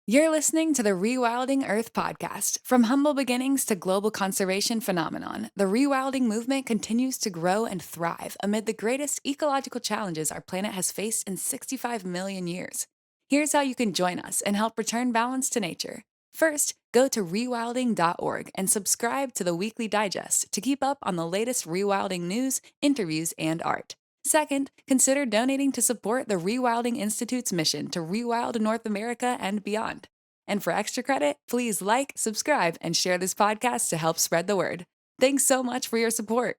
You're listening to the Rewilding Earth podcast. From humble beginnings to global conservation phenomenon, the rewilding movement continues to grow and thrive amid the greatest ecological challenges our planet has faced in 65 million years. Here's how you can join us and help return balance to nature. First, go to rewilding.org and subscribe to the weekly digest to keep up on the latest rewilding news, interviews, and art. Second, consider donating to support the Rewilding Institute's mission to rewild North America and beyond. And for extra credit, please like, subscribe, and share this podcast to help spread the word. Thanks so much for your support.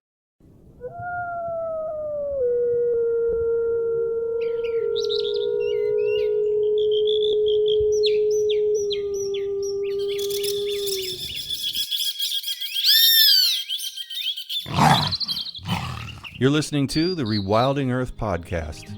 You're listening to the Rewilding Earth podcast.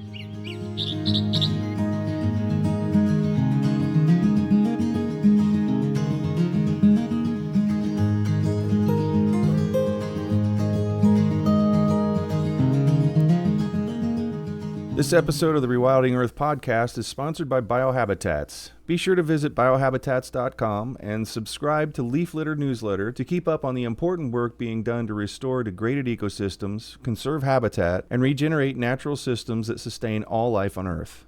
This episode of the Rewilding Earth podcast is sponsored by Biohabitats. Be sure to visit biohabitats.com and subscribe to Leaf Litter newsletter to keep up on the important work being done to restore degraded ecosystems, conserve habitat, and regenerate natural systems that sustain all life on Earth.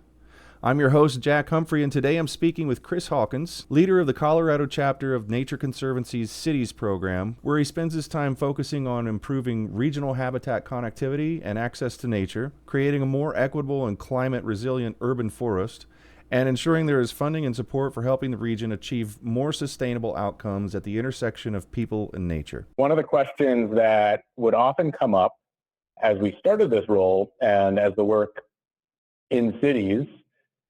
I'm your host, Jack Humphrey, and today I'm speaking with Chris Hawkins, leader of the Colorado chapter of Nature Conservancy's Cities program, where he spends his time focusing on improving regional habitat connectivity and access to nature, creating a more equitable and climate-resilient urban forest, and ensuring there is funding and support for helping the region achieve more sustainable outcomes at the intersection of people and nature. One of the questions that would often come up as we started this role and as the work in cities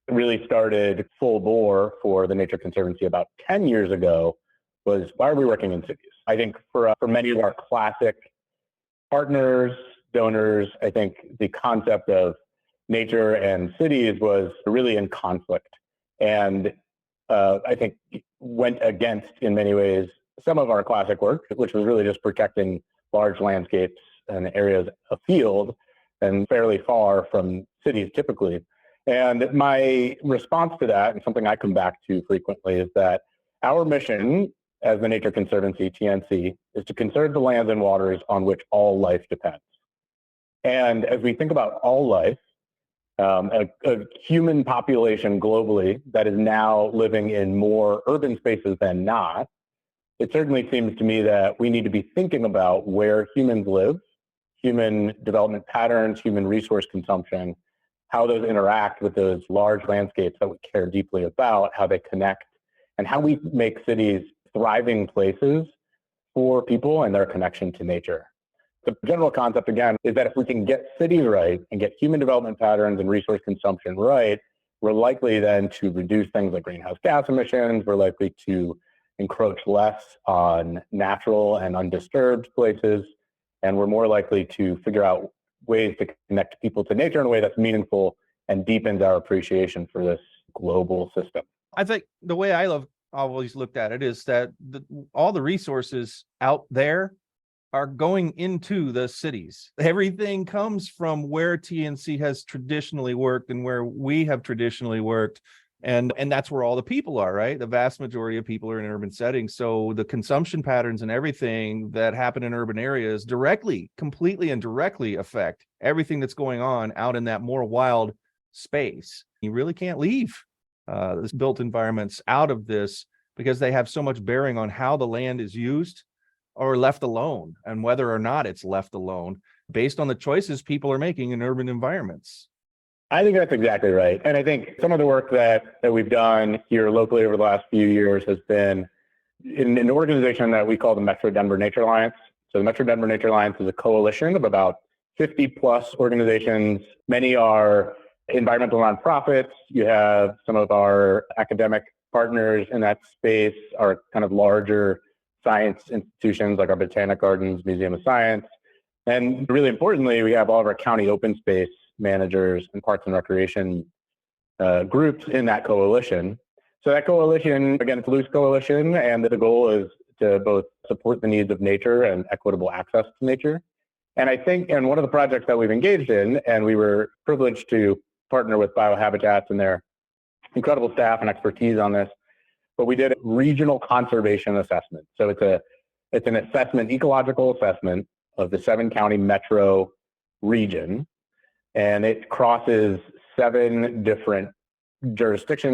really started full bore for the Nature Conservancy about 10 years ago was, why are we working in cities? I think for many of our classic partners, donors, I think the concept of nature and cities was really in conflict. And I think went against, in many ways, some of our classic work, which was really just protecting large landscapes and areas afield and fairly far from cities typically. And my response to that, and something I come back to frequently, is that our mission as the Nature Conservancy, TNC, is to conserve the lands and waters on which all life depends. And as we think about all life, a human population globally that is now living in more urban spaces than not, it certainly seems to me that we need to be thinking about where humans live, human development patterns, human resource consumption, how those interact with those large landscapes that we care deeply about, how they connect, and how we make cities thriving places for people and their connection to nature. The general concept, again, is that if we can get cities right and get human development patterns and resource consumption right, we're likely then to reduce things like greenhouse gas emissions, we're likely to encroach less on natural and undisturbed places, and we're more likely to figure out ways to connect people to nature in a way that's meaningful and deepens our appreciation for this global system. I think the way I've always looked at it is that all the resources out there are going into the cities. Everything comes from where TNC has traditionally worked and where we have traditionally worked. And that's where all the people are, right? The vast majority of people are in urban settings. So the consumption patterns and everything that happen in urban areas completely and directly affect everything that's going on out in that more wild space. You really can't leave this built environments out of this because they have so much bearing on how the land is used or left alone, and whether or not it's left alone based on the choices people are making in urban environments. I think that's exactly right. And I think some of the work that we've done here locally over the last few years has been in an organization that we call the Metro Denver Nature Alliance. So the Metro Denver Nature Alliance is a coalition of about 50 plus organizations. Many are environmental nonprofits. You have some of our academic partners in that space, our kind of larger science institutions like our Botanic Gardens, Museum of Science. And really importantly, we have all of our county open space managers and parks and recreation groups in that coalition. So that coalition, again, it's a loose coalition, and the goal is to both support the needs of nature and equitable access to nature. And I think, and one of the projects that we've engaged in, and we were privileged to partner with Biohabitats and their incredible staff and expertise on this, but we did a regional conservation assessment. So it's an assessment, ecological assessment of the 7-county metro region, and it crosses 7 different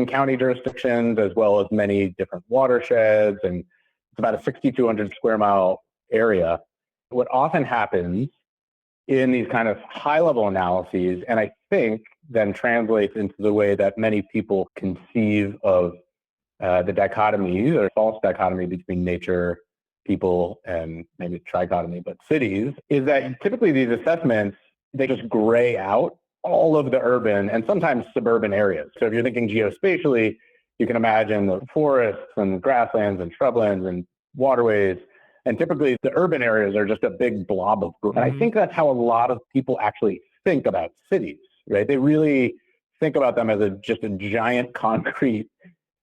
county jurisdictions, as well as many different watersheds, and it's about a 6,200 square mile area. What often happens in these kind of high-level analyses, and I think then translates into the way that many people conceive of the dichotomy, or false dichotomy between nature, people, and maybe trichotomy, but cities, is that typically these assessments, they just gray out all of the urban and sometimes suburban areas. So if you're thinking geospatially, you can imagine the forests and grasslands and shrublands and waterways. And typically the urban areas are just a big blob of growth. And I think that's how a lot of people actually think about cities, right? They really think about them as just a giant concrete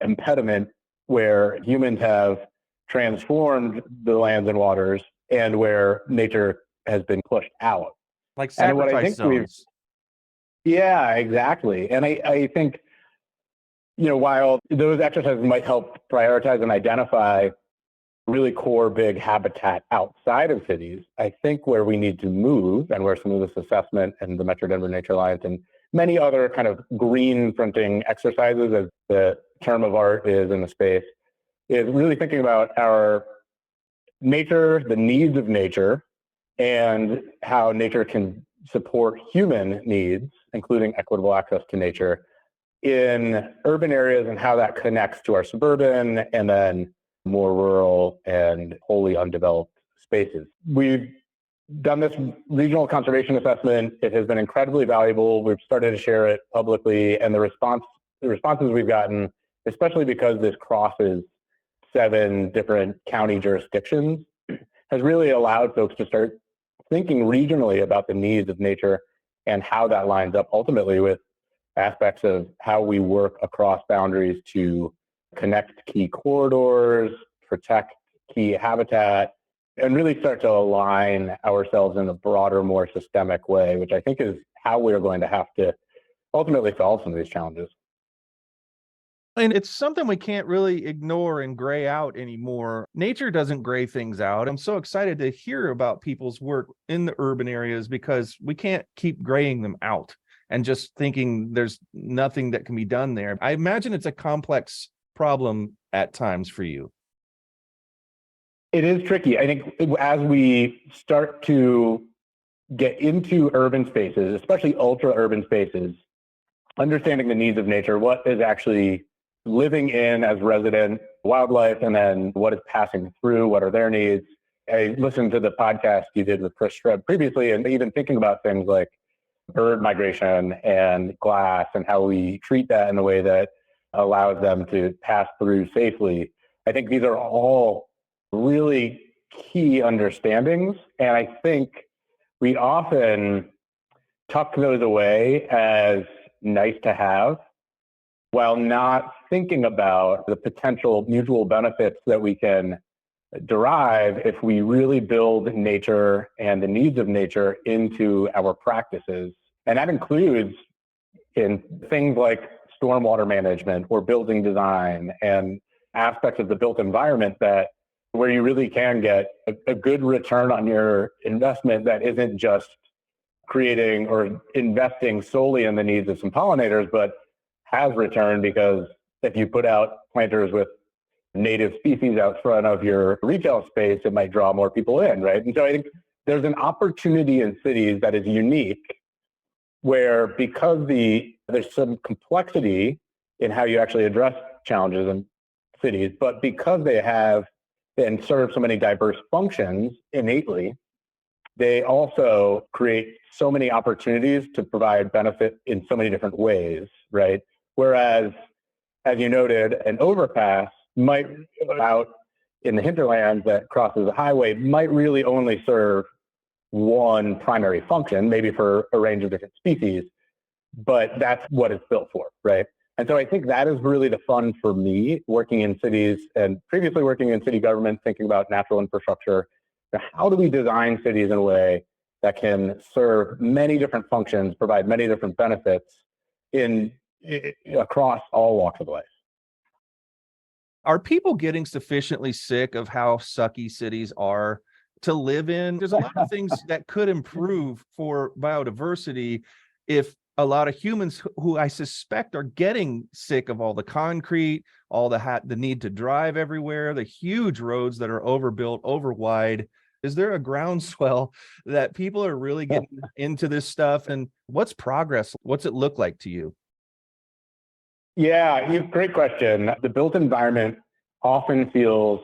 impediment where humans have transformed the lands and waters and where nature has been pushed out. Like And what I sacrifice think zones. Yeah, exactly. And I think, while those exercises might help prioritize and identify really core big habitat outside of cities, I think where we need to move, and where some of this assessment and the Metro Denver Nature Alliance and many other kind of green fronting exercises, as the term of art is in the space, is really thinking about our nature, the needs of nature, and how nature can support human needs, including equitable access to nature, in urban areas, and how that connects to our suburban and then more rural and wholly undeveloped spaces. We've done this regional conservation assessment. It has been incredibly valuable. We've started to share it publicly, and the responses we've gotten, especially because this crosses 7 different county jurisdictions, has really allowed folks to start thinking regionally about the needs of nature and how that lines up ultimately with aspects of how we work across boundaries to connect key corridors, protect key habitat, and really start to align ourselves in a broader, more systemic way, which I think is how we're going to have to ultimately solve some of these challenges. And it's something we can't really ignore and gray out anymore. Nature doesn't gray things out. I'm so excited to hear about people's work in the urban areas, because we can't keep graying them out and just thinking there's nothing that can be done there. I imagine it's a complex problem at times for you. It is tricky. I think as we start to get into urban spaces, especially ultra urban spaces, understanding the needs of nature, what is actually living in as resident wildlife, and then what is passing through, what are their needs. I listened to the podcast you did with Chris Streb previously, and even thinking about things like bird migration and glass and how we treat that in a way that allows them to pass through safely. I think these are all really key understandings, and I think we often tuck those away as nice to have, while not thinking about the potential mutual benefits that we can derive if we really build nature and the needs of nature into our practices. And that includes in things like stormwater management or building design and aspects of the built environment that where you really can get a good return on your investment that isn't just creating or investing solely in the needs of some pollinators, but has return, because if you put out planters with native species out front of your retail space, it might draw more people in, right? And so I think there's an opportunity in cities that is unique, where because there's some complexity in how you actually address challenges in cities, but because they have and serve so many diverse functions innately, they also create so many opportunities to provide benefit in so many different ways, right? Whereas, as you noted, an overpass might out in the hinterlands that crosses the highway might really only serve one primary function, maybe for a range of different species, but that's what it's built for, right? And so I think that is really the fun for me, working in cities and previously working in city government, thinking about natural infrastructure. How do we design cities in a way that can serve many different functions, provide many different benefits across all walks of life? Are people getting sufficiently sick of how sucky cities are to live in? There's a lot of things that could improve for biodiversity if a lot of humans who I suspect are getting sick of all the concrete, all the need to drive everywhere, the huge roads that are overbuilt, over wide. Is there a groundswell that people are really getting into this stuff? And what's progress? What's it look like to you? Yeah, great question. The built environment often feels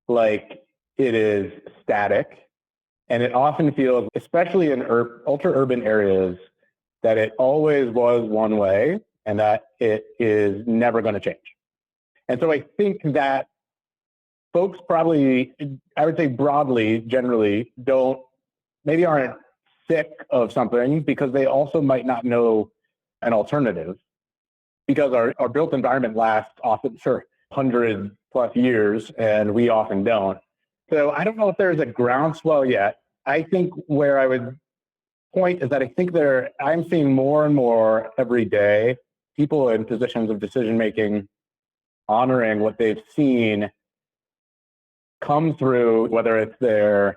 like it is static, and it often feels, especially in ultra-urban areas, that it always was one way and that it is never going to change. And so I think that folks probably, I would say broadly, generally, maybe aren't sick of something because they also might not know an alternative, because our built environment lasts often for 100+ years, and we often don't. So I don't know if there's a groundswell yet. I think where I would point is that I think I'm seeing more and more every day people in positions of decision making honoring what they've seen come through, whether it's their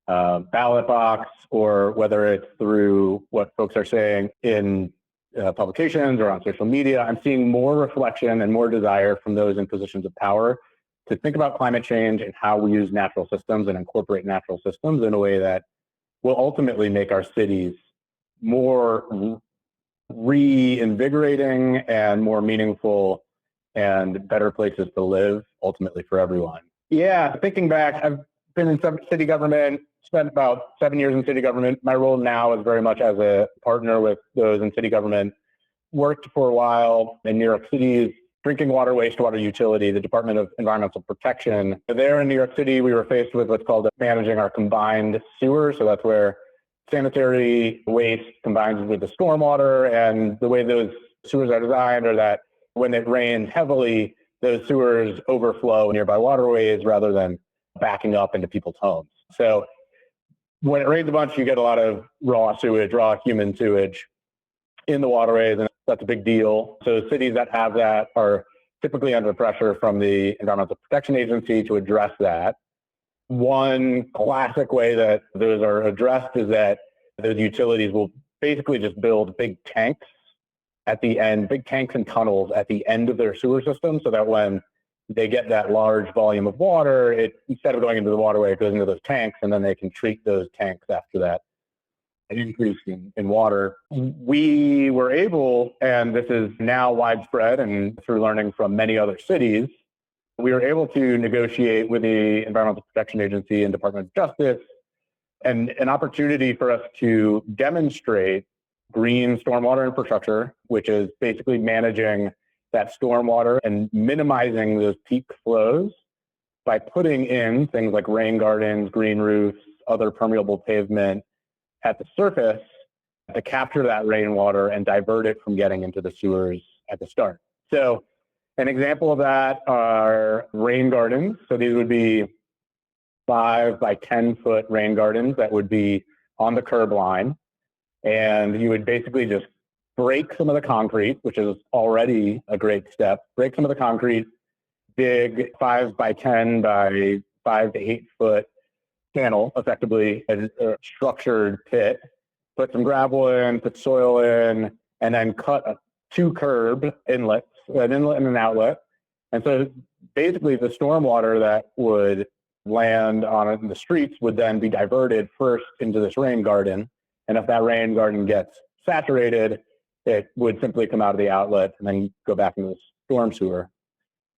ballot box or whether it's through what folks are saying in publications or on social media. I'm seeing more reflection and more desire from those in positions of power to think about climate change and how we use natural systems and incorporate natural systems in a way that will ultimately make our cities more reinvigorating and more meaningful and better places to live, ultimately for everyone. Yeah, thinking back, I've been in some city government, spent about 7 years in city government. My role now is very much as a partner with those in city government. Worked for a while in New York City's drinking water wastewater utility, the Department of Environmental Protection. There in New York City, we were faced with what's called managing our combined sewer. So that's where sanitary waste combines with the stormwater. And the way those sewers are designed are that when it rains heavily, those sewers overflow nearby waterways rather than backing up into people's homes. So when it rains a bunch, you get a lot of raw sewage, raw human sewage in the waterways, and that's a big deal. So cities that have that are typically under pressure from the Environmental Protection Agency to address that. One classic way that those are addressed is that those utilities will basically just build big tanks at the end, big tanks and tunnels at the end of their sewer system, so that when they get that large volume of water, instead of going into the waterway, it goes into those tanks, and then they can treat those tanks after that increase in water. We were able, and this is now widespread and through learning from many other cities, we were able to negotiate with the Environmental Protection Agency and Department of Justice and an opportunity for us to demonstrate green stormwater infrastructure, which is basically managing that stormwater and minimizing those peak flows by putting in things like rain gardens, green roofs, other permeable pavement at the surface to capture that rainwater and divert it from getting into the sewers at the start. So an example of that are rain gardens. So these would be 5 by 10 foot rain gardens that would be on the curb line. And you would basically just break some of the concrete, which is already a great step, break some of the concrete, big 5 by 10 by 5 to 8 foot channel, effectively a structured pit, put some gravel in, put soil in, and then cut 2 curb inlets, an inlet and an outlet. And so basically the stormwater that would land on the streets would then be diverted first into this rain garden. And if that rain garden gets saturated, it would simply come out of the outlet and then go back into the storm sewer.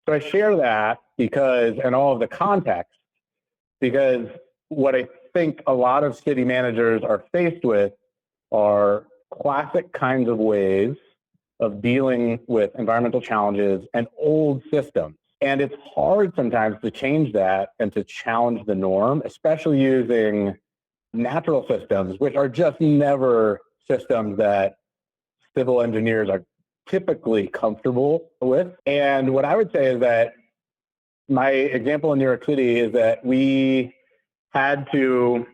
So I share that because, and all of the context, because what I think a lot of city managers are faced with are classic kinds of ways of dealing with environmental challenges and old systems. And it's hard sometimes to change that and to challenge the norm, especially using natural systems, which are just never systems that civil engineers are typically comfortable with. And what I would say is that my example in New York City is that we had to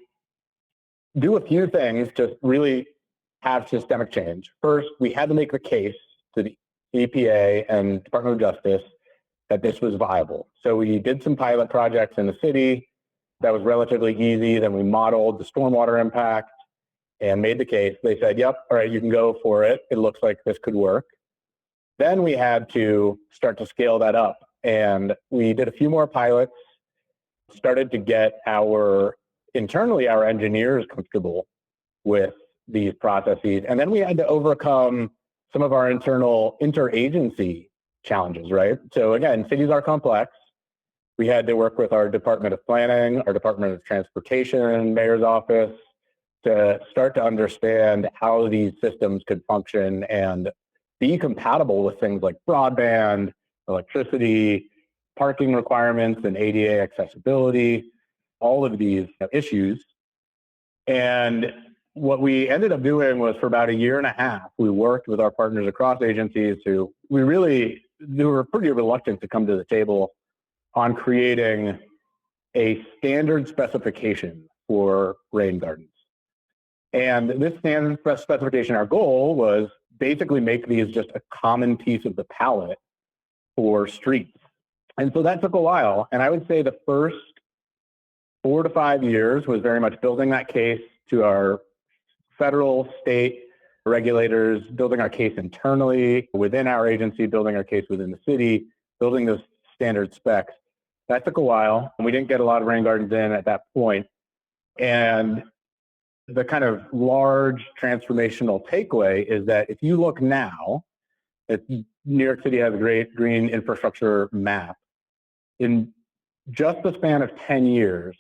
do a few things to really have systemic change. First, we had to make the case to the EPA and Department of Justice that this was viable. So we did some pilot projects in the city. That was relatively easy. Then we modeled the stormwater impact and made the case. They said, yep, all right, you can go for it. It looks like this could work. Then we had to start to scale that up. And we did a few more pilots, started to get our engineers comfortable with these processes. And then we had to overcome some of our internal interagency challenges, right? So again, cities are complex. We had to work with our Department of Planning, our Department of Transportation, Mayor's Office, to start to understand how these systems could function and be compatible with things like broadband, electricity, parking requirements, and ADA accessibility, all of these issues. And what we ended up doing was, for about a year and a half, we worked with our partners across agencies they were pretty reluctant to come to the table on creating a standard specification for rain gardens. And this standard specification, our goal was basically make these just a common piece of the palette for streets. And so that took a while. And I would say the first 4 to 5 years was very much building that case to our federal, state regulators, building our case internally within our agency, building our case within the city, building those standard specs. That took a while, and we didn't get a lot of rain gardens in at that point. And the kind of large transformational takeaway is that if you look now, New York City has a great green infrastructure map. In just the span of 10 years,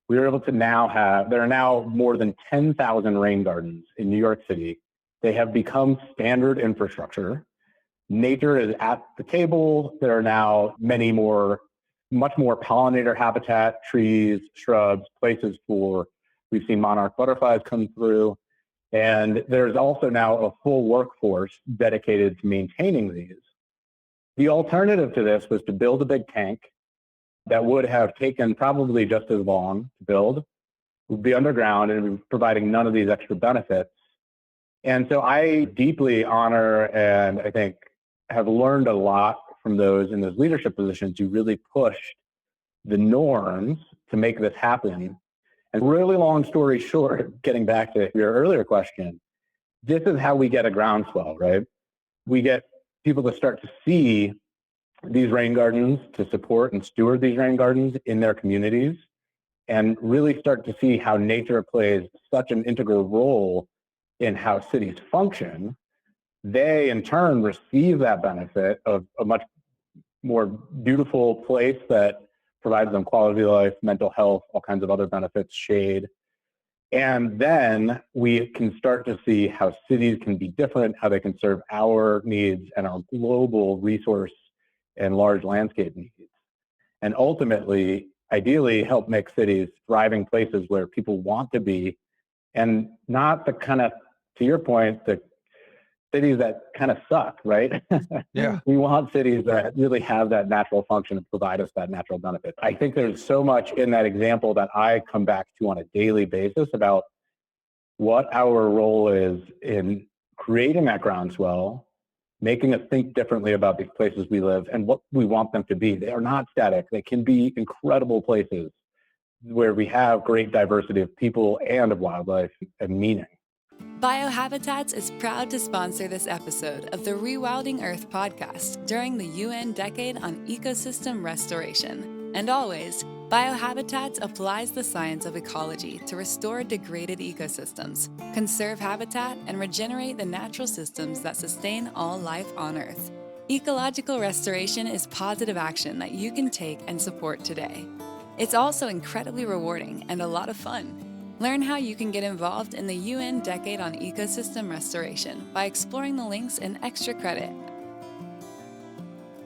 we were able to there are now more than 10,000 rain gardens in New York City. They have become standard infrastructure. Nature is at the table. There are now much more pollinator habitat, trees, shrubs, places we've seen monarch butterflies come through. And there's also now a full workforce dedicated to maintaining these. The alternative to this was to build a big tank that would have taken probably just as long to build, would be underground, and be providing none of these extra benefits. And so I deeply honor, and I think have learned a lot from those in those leadership positions who really pushed the norms to make this happen. And really long story short, getting back to your earlier question, this is how we get a groundswell, right? We get people to start to see these rain gardens, to support and steward these rain gardens in their communities, and really start to see how nature plays such an integral role in how cities function. They in turn receive that benefit of a much more beautiful place that provides them quality of life, mental health, all kinds of other benefits, shade. And then we can start to see how cities can be different, how they can serve our needs and our global resource and large landscape needs. And ultimately, ideally, help make cities thriving places where people want to be, and not the kind of, to your point, the cities that kind of suck, right? Yeah. We want cities that really have that natural function and provide us that natural benefit. I think there's so much in that example that I come back to on a daily basis about what our role is in creating that groundswell, making us think differently about these places we live and what we want them to be. They are not static. They can be incredible places where we have great diversity of people and of wildlife and meaning. Biohabitats is proud to sponsor this episode of the Rewilding Earth podcast during the UN Decade on Ecosystem Restoration. And always, Biohabitats applies the science of ecology to restore degraded ecosystems, conserve habitat, and regenerate the natural systems that sustain all life on Earth. Ecological restoration is positive action that you can take and support today. It's also incredibly rewarding and a lot of fun. Learn how you can get involved in the UN Decade on Ecosystem Restoration by exploring the links in extra credit.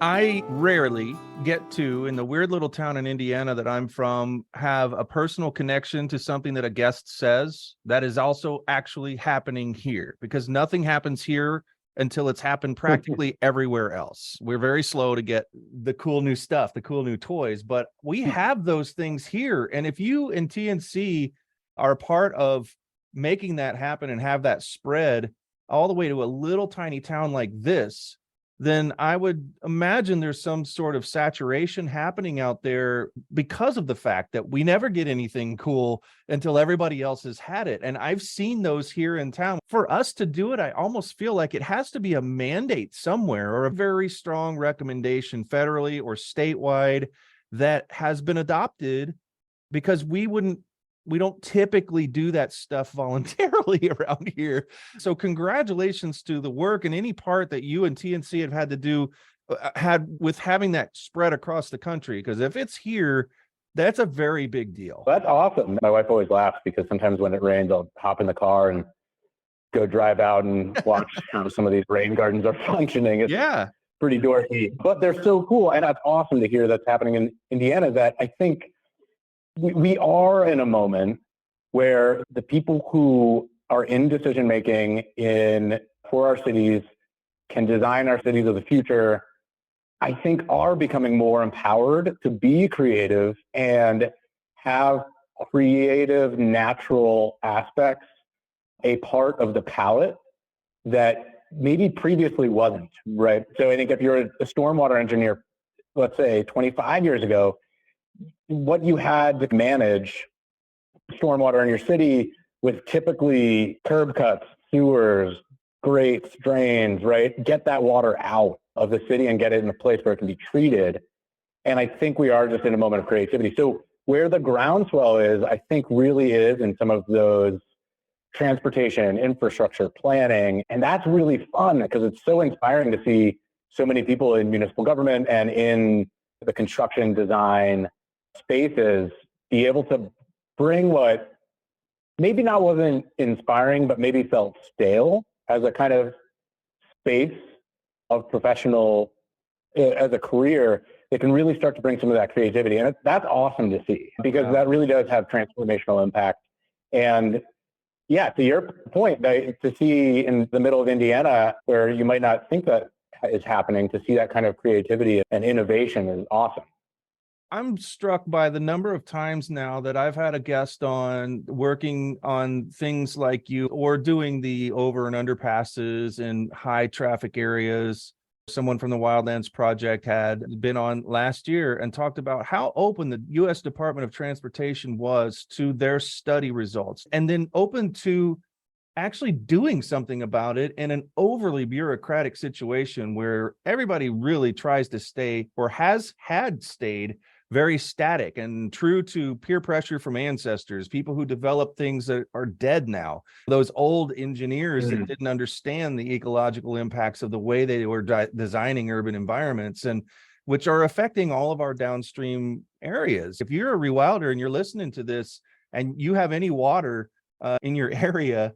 I rarely get to, in the weird little town in Indiana that I'm from, have a personal connection to something that a guest says that is also actually happening here, because nothing happens here until it's happened practically everywhere else. We're very slow to get the cool new stuff, the cool new toys, but we have those things here. And if you in TNC are a part of making that happen and have that spread all the way to a little tiny town like this, then I would imagine there's some sort of saturation happening out there because of the fact that we never get anything cool until everybody else has had it. And I've seen those here in town. For us to do it, I almost feel like it has to be a mandate somewhere or a very strong recommendation federally or statewide that has been adopted, because we don't typically do that stuff voluntarily around here. So congratulations to the work and any part that you and TNC have had to do had with having that spread across the country. Because if it's here, that's a very big deal. That's awesome. My wife always laughs because sometimes when it rains, I'll hop in the car and go drive out and watch how some of these rain gardens are functioning. It's pretty dorky, but they're so cool. And that's awesome to hear that's happening in Indiana. That I think we are in a moment where the people who are in decision making for our cities can design our cities of the future, I think are becoming more empowered to be creative and have creative, natural aspects a part of the palette that maybe previously wasn't, right? So I think if you're a stormwater engineer, let's say 25 years ago, what you had to manage stormwater in your city was typically curb cuts, sewers, grates, drains, right? Get that water out of the city and get it in a place where it can be treated. And I think we are just in a moment of creativity. So where the groundswell is, I think really is in some of those transportation, infrastructure planning. And that's really fun because it's so inspiring to see so many people in municipal government and in the construction design spaces be able to bring what maybe not wasn't inspiring, but maybe felt stale as a kind of space of professional, as a career, they can really start to bring some of that creativity. And that's awesome to see because that really does have transformational impact. And yeah, to your point, to see in the middle of Indiana, where you might not think that is happening, to see that kind of creativity and innovation is awesome. I'm struck by the number of times now that I've had a guest on working on things like you or doing the over and underpasses in high traffic areas. Someone from the Wildlands Project had been on last year and talked about how open the U.S. Department of Transportation was to their study results, and then open to actually doing something about it in an overly bureaucratic situation where everybody really tries to stay or had stayed very static and true to peer pressure from ancestors, people who developed things that are dead now, those old engineers that didn't understand the ecological impacts of the way they were designing urban environments, and which are affecting all of our downstream areas. If you're a rewilder and you're listening to this and you have any water in your area,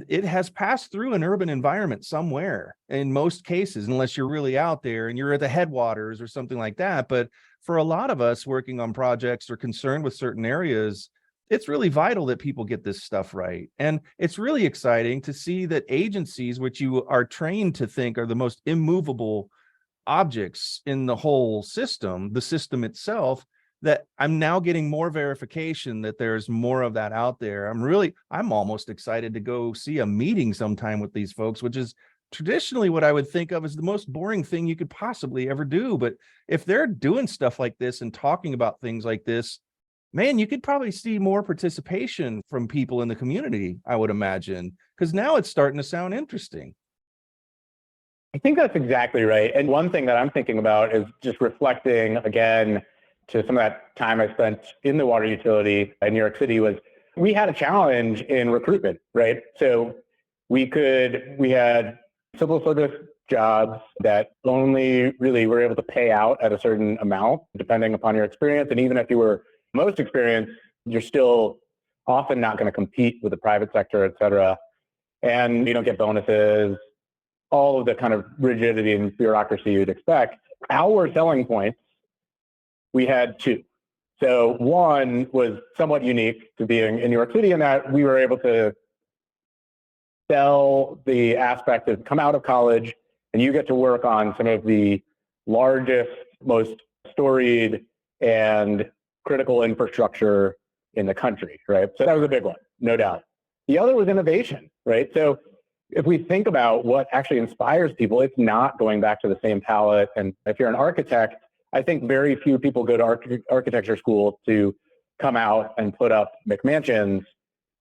it has passed through an urban environment somewhere in most cases, unless you're really out there and you're at the headwaters or something like that. But for a lot of us working on projects or concerned with certain areas, it's really vital that people get this stuff right. And it's really exciting to see that agencies, which you are trained to think are the most immovable objects in the whole system, the system itself, that I'm now getting more verification that there's more of that out there. I'm almost excited to go see a meeting sometime with these folks, which is traditionally what I would think of as the most boring thing you could possibly ever do. But if they're doing stuff like this and talking about things like this, man, you could probably see more participation from people in the community, I would imagine, because now it's starting to sound interesting. I think that's exactly right. And one thing that I'm thinking about is just reflecting again to some of that time I spent in the water utility in New York City was we had a challenge in recruitment, right? So we had civil service jobs that only really were able to pay out at a certain amount, depending upon your experience. And even if you were most experienced, you're still often not going to compete with the private sector, et cetera. And you don't get bonuses, all of the kind of rigidity and bureaucracy you'd expect. Our selling points, we had two. So one was somewhat unique to being in New York City in that we were able to sell the aspect of come out of college and you get to work on some of the largest, most storied and critical infrastructure in the country, right? So that was a big one, no doubt. The other was innovation, right? So if we think about what actually inspires people, it's not going back to the same palette. And if you're an architect, I think very few people go to architecture school to come out and put up McMansions,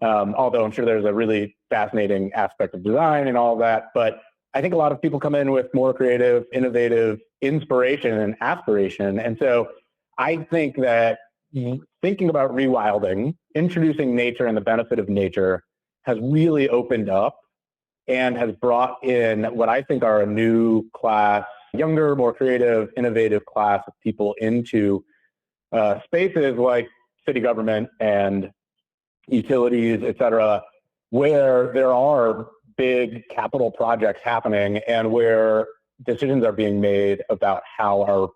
although I'm sure there's a really fascinating aspect of design and all of that. But I think a lot of people come in with more creative, innovative inspiration and aspiration. And so I think that thinking about rewilding, introducing nature and the benefit of nature has really opened up and has brought in what I think are a new class, younger, more creative, innovative class of people into spaces like city government and utilities, et cetera, where there are big capital projects happening and where decisions are being made about how our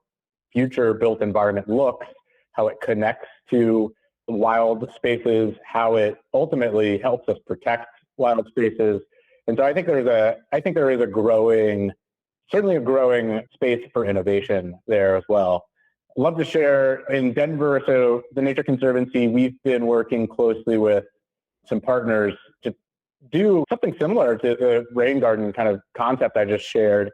future built environment looks, how it connects to wild spaces, how it ultimately helps us protect wild spaces. And so I think there is a growing, certainly a growing space for innovation there as well. I'd love to share in Denver. So the Nature Conservancy, we've been working closely with some partners to do something similar to the rain garden kind of concept I just shared.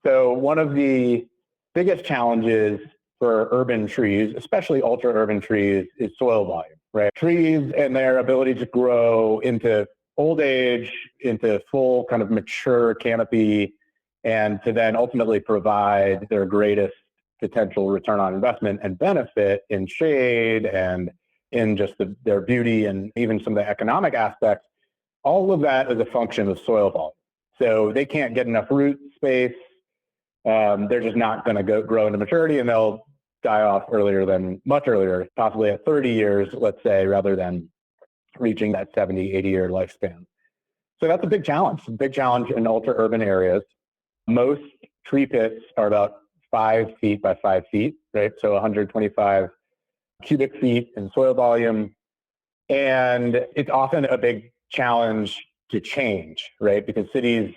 So one of the biggest challenges for urban trees, especially ultra urban trees, is soil volume, right? Trees and their ability to grow into old age, into full kind of mature canopy, and to then ultimately provide their greatest potential return on investment and benefit in shade and in just their beauty and even some of the economic aspects. All of that is a function of soil volume. So they can't get enough root space. They're just not going to grow into maturity, and they'll die off much earlier, possibly at 30 years, let's say, rather than reaching that 70, 80-year lifespan. So that's a big challenge in ultra-urban areas. Most tree pits are about 5 feet by 5 feet, right? So 125 cubic feet in soil volume. And it's often a big challenge to change, right? Because cities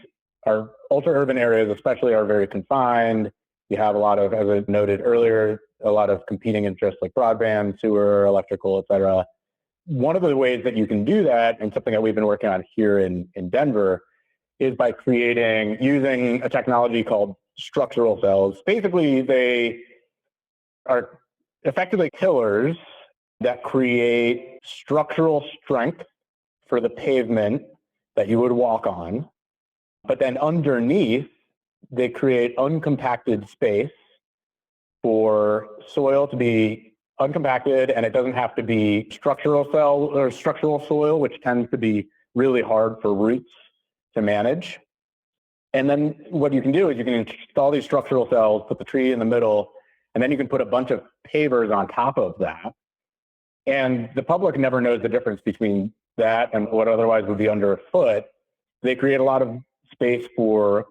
are ultra-urban areas, especially, are very confined. You have a lot of, as I noted earlier, a lot of competing interests like broadband, sewer, electrical, et cetera. One of the ways that you can do that, and something that we've been working on here in Denver, is by using a technology called structural cells. Basically, they are effectively pillars that create structural strength for the pavement that you would walk on. But then underneath, they create uncompacted space for soil to be uncompacted, and it doesn't have to be structural soil, which tends to be really hard for roots to manage. And then what you can do is you can install these structural cells, put the tree in the middle, and then you can put a bunch of pavers on top of that. And the public never knows the difference between that and what otherwise would be under a foot. They create a lot of space for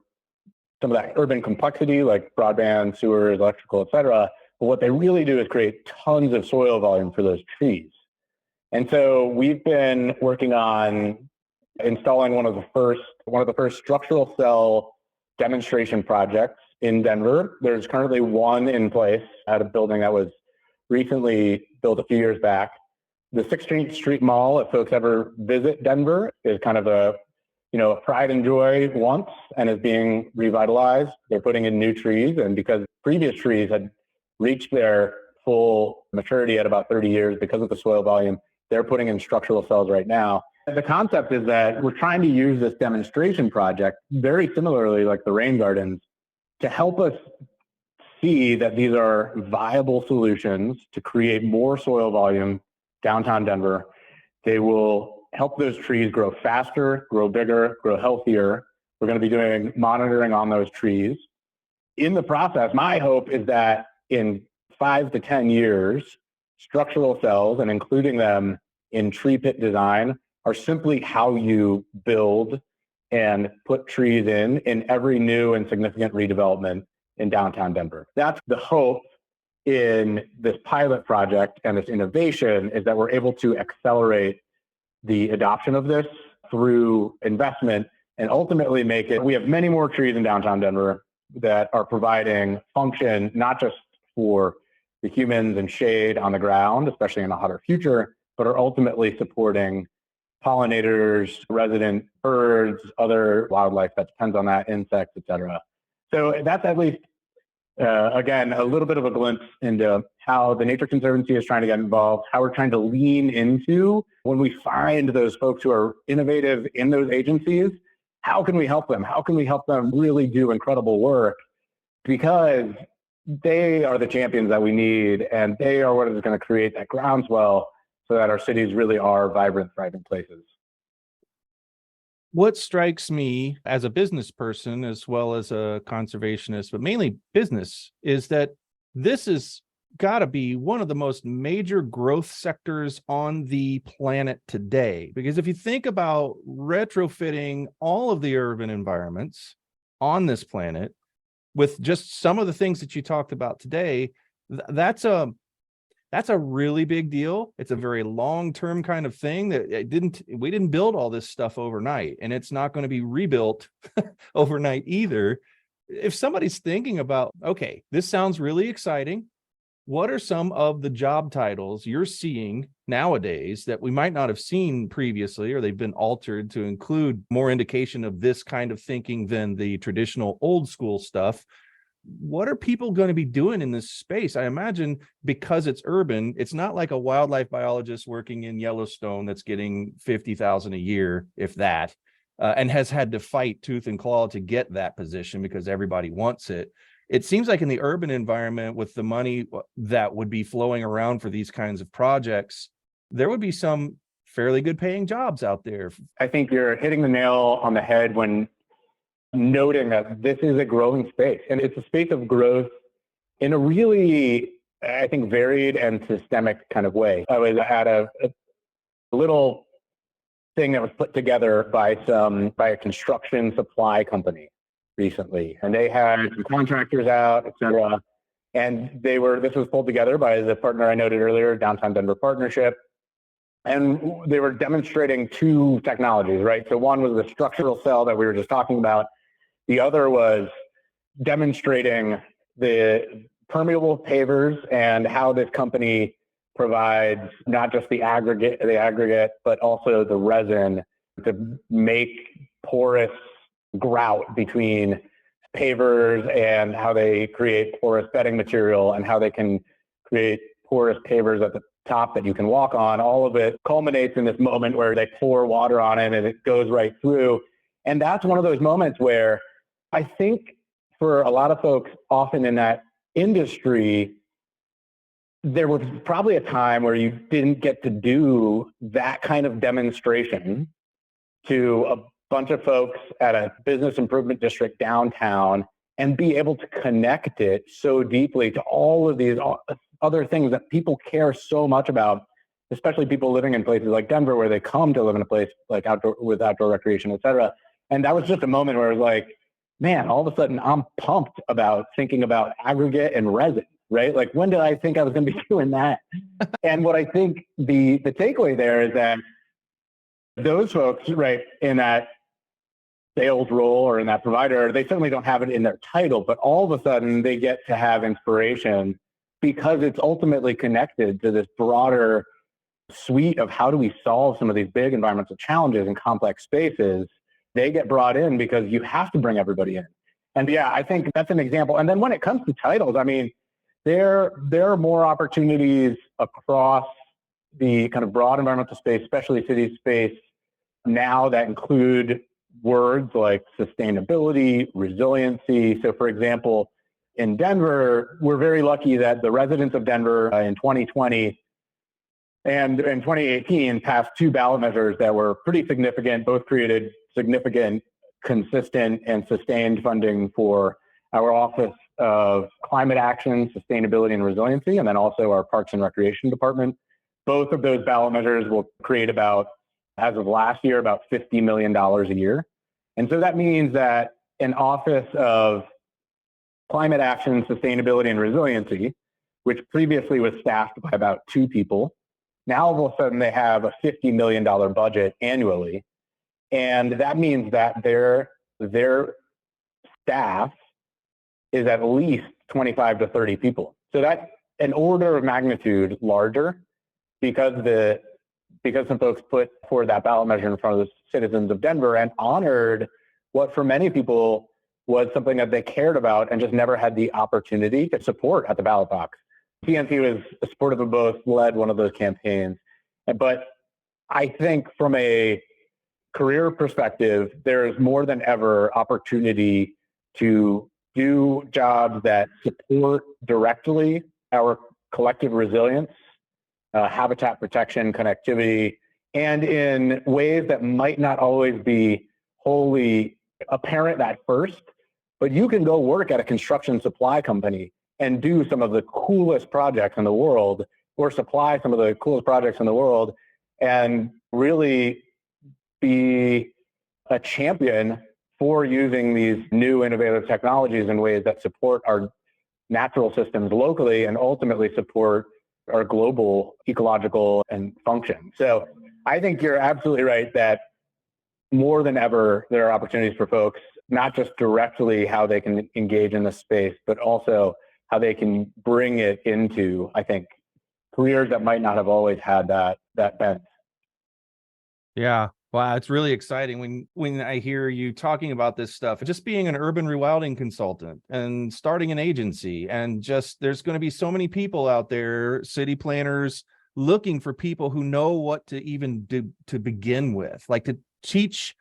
some of that urban complexity, like broadband, sewers, electrical, et cetera. But what they really do is create tons of soil volume for those trees. And so we've been working on installing one of the first structural cell demonstration projects in Denver. There's currently one in place at a building that was recently built a few years back. The 16th Street Mall, if folks ever visit Denver, is kind of a pride and joy once, and is being revitalized. They're putting in new trees, and because previous trees had reached their full maturity at about 30 years because of the soil volume, they're putting in structural cells right now. And the concept is that we're trying to use this demonstration project, very similarly like the rain gardens, to help us see that these are viable solutions to create more soil volume downtown Denver. They will help those trees grow faster, grow bigger, grow healthier. We're going to be doing monitoring on those trees. In the process, my hope is that in 5 to 10 years, structural cells, and including them in tree pit design, are simply how you build and put trees in every new and significant redevelopment in downtown Denver. That's the hope in this pilot project and this innovation, is that we're able to accelerate the adoption of this through investment and ultimately make it. We have many more trees in downtown Denver that are providing function, not just for the humans and shade on the ground, especially in a hotter future, but are ultimately supporting pollinators, resident birds, other wildlife that depends on that, insects, etc. So that's at least, again, a little bit of a glimpse into how the Nature Conservancy is trying to get involved, how we're trying to lean into when we find those folks who are innovative in those agencies, how can we help them? How can we help them really do incredible work? Because they are the champions that we need, and they are what is going to create that groundswell so that our cities really are vibrant, thriving places. What strikes me as a business person, as well as a conservationist, but mainly business, is that this has got to be one of the most major growth sectors on the planet today. Because if you think about retrofitting all of the urban environments on this planet with just some of the things that you talked about today, that's a really big deal. It's a very long-term kind of thing that we didn't build all this stuff overnight, and it's not going to be rebuilt overnight either. If somebody's thinking about, okay, this sounds really exciting, what are some of the job titles you're seeing nowadays that we might not have seen previously, or they've been altered to include more indication of this kind of thinking than the traditional old school stuff? What are people going to be doing in this space? I imagine because it's urban, it's not like a wildlife biologist working in Yellowstone that's getting $50,000 a year, if that, and has had to fight tooth and claw to get that position because everybody wants it. It seems like in the urban environment, with the money that would be flowing around for these kinds of projects, there would be some fairly good paying jobs out there. I think you're hitting the nail on the head when noting that this is a growing space, and it's a space of growth in a really, I think, varied and systemic kind of way. I was at a little thing that was put together by a construction supply company recently, and they had some contractors out, et cetera. And this was pulled together by the partner I noted earlier, Downtown Denver Partnership. And they were demonstrating two technologies, right? So one was the structural cell that we were just talking about. The other was demonstrating the permeable pavers and how this company provides not just the aggregate, but also the resin to make porous grout between pavers, and how they create porous bedding material, and how they can create porous pavers at the top that you can walk on. All of it culminates in this moment where they pour water on it and it goes right through. And that's one of those moments where I think for a lot of folks often in that industry, there was probably a time where you didn't get to do that kind of demonstration to a bunch of folks at a business improvement district downtown and be able to connect it so deeply to all of these other things that people care so much about, especially people living in places like Denver where they come to live in a place like with outdoor recreation, et cetera. And that was just a moment where it was like, man, all of a sudden I'm pumped about thinking about aggregate and resin, right? Like, when did I think I was going to be doing that? And what I think the takeaway there is that those folks, right, in that sales role or in that provider, they certainly don't have it in their title, but all of a sudden they get to have inspiration because it's ultimately connected to this broader suite of how do we solve some of these big environmental challenges in complex spaces. They get brought in because you have to bring everybody in. And yeah, I think that's an example. And then when it comes to titles, I mean, there are more opportunities across the kind of broad environmental space, especially city space now, that include words like sustainability, resiliency. So for example, in Denver, we're very lucky that the residents of Denver in 2020 and in 2018 passed two ballot measures that were pretty significant, both created significant, consistent, and sustained funding for our Office of Climate Action, Sustainability, and Resiliency, and then also our Parks and Recreation Department. Both of those ballot measures will create about, as of last year, about $50 million a year. And so that means that an Office of Climate Action, Sustainability, and Resiliency, which previously was staffed by about 2 people, now all of a sudden they have a $50 million budget annually. And that means that their staff is at least 25 to 30 people. So that's an order of magnitude larger, because because some folks put forward that ballot measure in front of the citizens of Denver and honored what for many people was something that they cared about and just never had the opportunity to support at the ballot box. TNC was supportive of both, led one of those campaigns. But I think from a career perspective, there is more than ever opportunity to do jobs that support directly our collective resilience, habitat protection, connectivity, and in ways that might not always be wholly apparent at first, but you can go work at a construction supply company and do some of the coolest projects in the world, or supply some of the coolest projects in the world, and really be a champion for using these new innovative technologies in ways that support our natural systems locally and ultimately support our global ecological and function. So I think you're absolutely right that more than ever, there are opportunities for folks, not just directly how they can engage in this space, but also how they can bring it into, I think, careers that might not have always had that bent. Yeah. Wow, it's really exciting when I hear you talking about this stuff. Just being an urban rewilding consultant and starting an agency, and just there's going to be so many people out there, city planners, looking for people who know what to even do to begin with, like to teach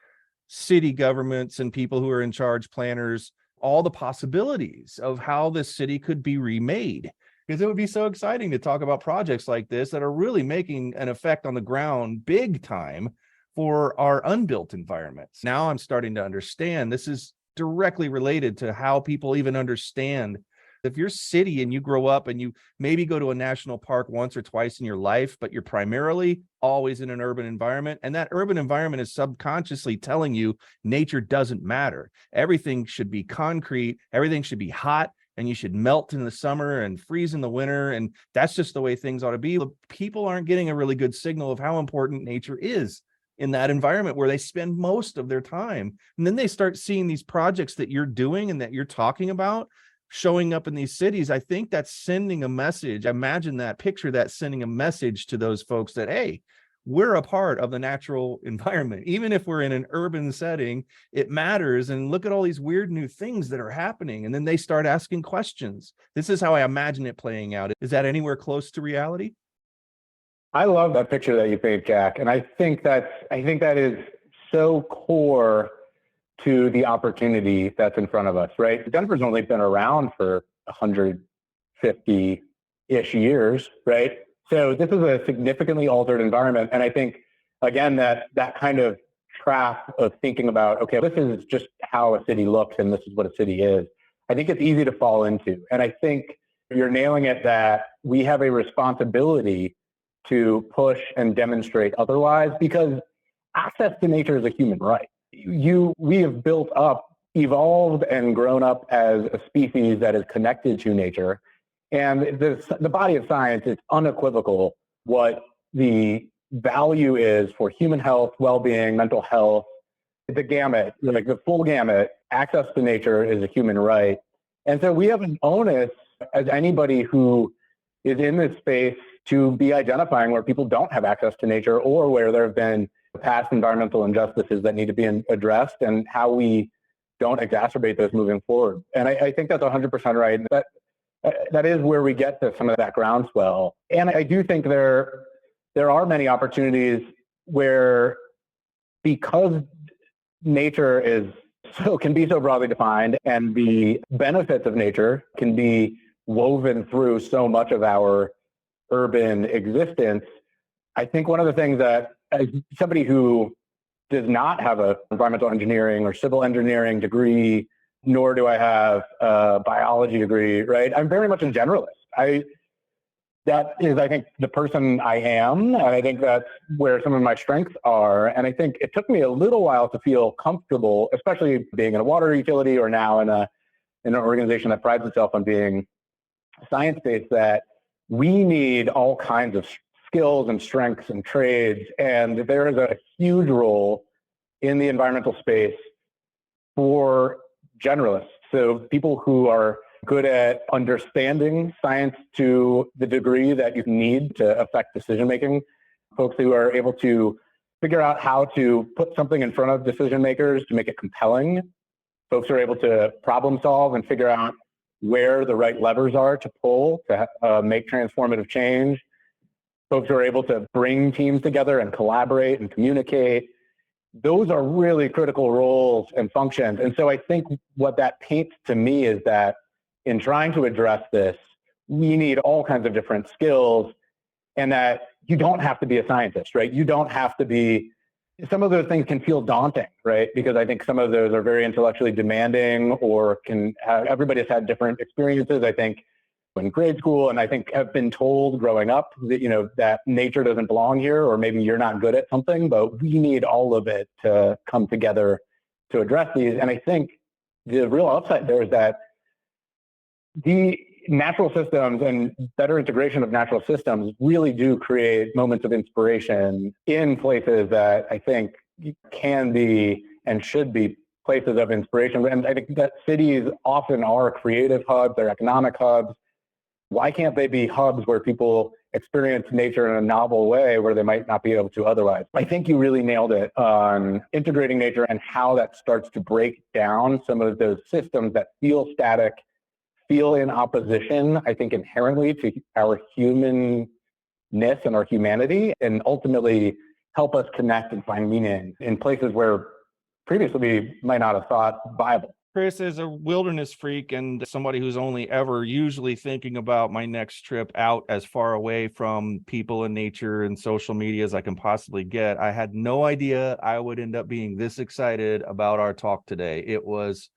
city governments and people who are in charge, planners, all the possibilities of how this city could be remade. Because it would be so exciting to talk about projects like this that are really making an effect on the ground big time for our unbuilt environments. Now I'm starting to understand this is directly related to how people even understand. If you're city and you grow up and you maybe go to a national park once or twice in your life, but you're primarily always in an urban environment, and that urban environment is subconsciously telling you nature doesn't matter. Everything should be concrete, everything should be hot, and you should melt in the summer and freeze in the winter. And that's just the way things ought to be. People aren't getting a really good signal of how important nature is in that environment where they spend most of their time. And then they start seeing these projects that you're doing and that you're talking about showing up in these cities. I think that's sending a message. Imagine that, picture that, sending a message to those folks that, hey, we're a part of the natural environment. Even if we're in an urban setting, it matters. And look at all these weird new things that are happening. And then they start asking questions. This is how I imagine it playing out. Is that anywhere close to reality? I love that picture that you paint, Jack. And I think that is so core to the opportunity that's in front of us, right? Denver's only been around for 150-ish years, right? So this is a significantly altered environment. And I think, again, that kind of trap of thinking about, okay, this is just how a city looks and this is what a city is, I think it's easy to fall into. And I think you're nailing it that we have a responsibility to push and demonstrate otherwise, because access to nature is a human right. We have built up, evolved and grown up as a species that is connected to nature. And the body of science is unequivocal what the value is for human health, well-being, mental health, the gamut, like the full gamut. Access to nature is a human right. And so we have an onus as anybody who is in this space to be identifying where people don't have access to nature or where there have been past environmental injustices that need to be addressed, and how we don't exacerbate those moving forward. And I think that's 100% right. That is where we get to some of that groundswell. And I do think there are many opportunities where, because nature can be so broadly defined, and the benefits of nature can be woven through so much of our urban existence. I think one of the things that, as somebody who does not have an environmental engineering or civil engineering degree, nor do I have a biology degree, right? I'm very much a generalist. That is, I think, the person I am, and I think that's where some of my strengths are. And I think it took me a little while to feel comfortable, especially being in a water utility or now in an organization that prides itself on being science-based, that we need all kinds of skills and strengths and trades. And there is a huge role in the environmental space for generalists. So people who are good at understanding science to the degree that you need to affect decision-making, folks who are able to figure out how to put something in front of decision makers to make it compelling. Folks are able to problem solve and figure out where the right levers are to pull to make transformative change. Folks are able to bring teams together and collaborate and communicate. Those are really critical roles and functions. And so I think what that paints to me is that in trying to address this, we need all kinds of different skills, and that you don't have to be a scientist, right? You don't have to be, some of those things can feel daunting, right? Because I think some of those are very intellectually demanding, or can have, everybody's had different experiences. I think in grade school, and I think have been told growing up that, you know, that nature doesn't belong here, or maybe you're not good at something, but we need all of it to come together to address these. And I think the real upside there is that the natural systems and better integration of natural systems really do create moments of inspiration in places that I think can be and should be places of inspiration. And I think that cities often are creative hubs, they're economic hubs. Why can't they be hubs where people experience nature in a novel way where they might not be able to otherwise? I think you really nailed it on integrating nature and how that starts to break down some of those systems that feel static, feel in opposition, I think, inherently to our humanness and our humanity, and ultimately help us connect and find meaning in places where previously we might not have thought viable. Chris, as a wilderness freak and somebody who's only ever usually thinking about my next trip out as far away from people and nature and social media as I can possibly get, I had no idea I would end up being this excited about our talk today. It was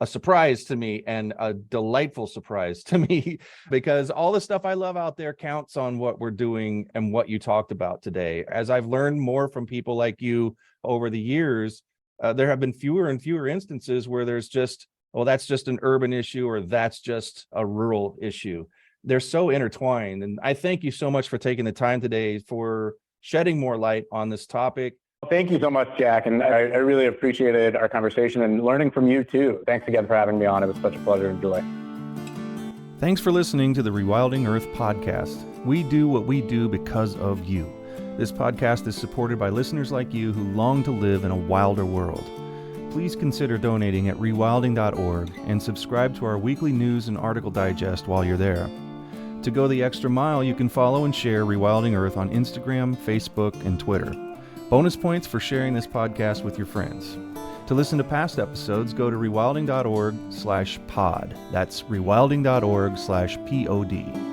a surprise to me, and a delightful surprise to me, because all the stuff I love out there counts on what we're doing and what you talked about today. As I've learned more from people like you over the years, there have been fewer and fewer instances where there's just, well, that's just an urban issue, or that's just a rural issue. They're so intertwined. And I thank you so much for taking the time today for shedding more light on this topic. Thank you so much, Jack. And I really appreciated our conversation and learning from you too. Thanks again for having me on. It was such a pleasure and joy. Thanks for listening to the Rewilding Earth podcast. We do what we do because of you. This podcast is supported by listeners like you who long to live in a wilder world. Please consider donating at rewilding.org and subscribe to our weekly news and article digest while you're there. To go the extra mile, you can follow and share Rewilding Earth on Instagram, Facebook, and Twitter. Bonus points for sharing this podcast with your friends. To listen to past episodes, go to rewilding.org/pod. That's rewilding.org/pod.